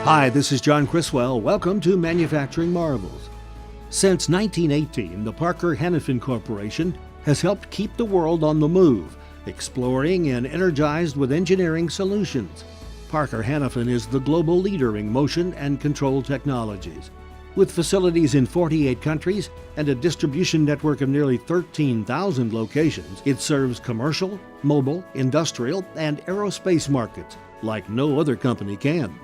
Hi, this is John Criswell. Welcome to Manufacturing Marvels. Since 1918, the Parker Hannifin Corporation has helped keep the world on the move, exploring and energized with engineering solutions. Parker Hannifin is the global leader in motion and control technologies. With facilities in 48 countries and a distribution network of nearly 13,000 locations, it serves commercial, mobile, industrial, and aerospace markets like no other company can.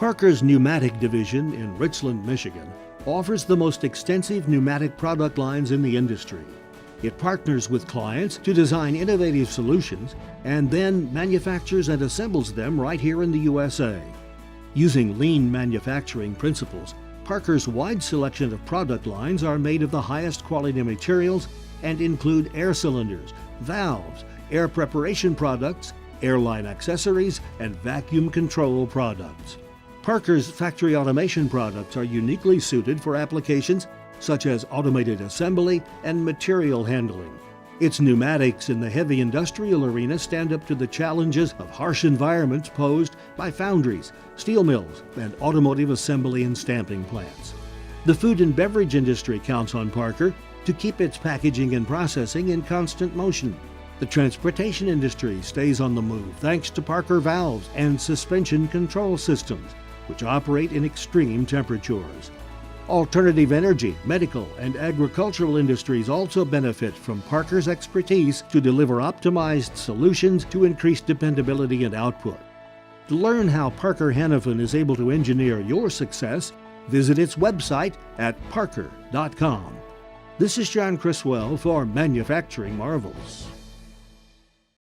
Parker's Pneumatic division in Richland, Michigan, offers the most extensive pneumatic product lines in the industry. It partners with clients to design innovative solutions and then manufactures and assembles them right here in the USA. Using lean manufacturing principles, Parker's wide selection of product lines are made of the highest quality materials and include air cylinders, valves, air preparation products, airline accessories, and vacuum control products. Parker's factory automation products are uniquely suited for applications such as automated assembly and material handling. Its pneumatics in the heavy industrial arena stand up to the challenges of harsh environments posed by foundries, steel mills, and automotive assembly and stamping plants. The food and beverage industry counts on Parker to keep its packaging and processing in constant motion. The transportation industry stays on the move thanks to Parker valves and suspension control systems, which operate in extreme temperatures. Alternative energy, medical, and agricultural industries also benefit from Parker's expertise to deliver optimized solutions to increase dependability and output. To learn how Parker Hannifin is able to engineer your success, visit its website at parker.com. This is John Criswell for Manufacturing Marvels.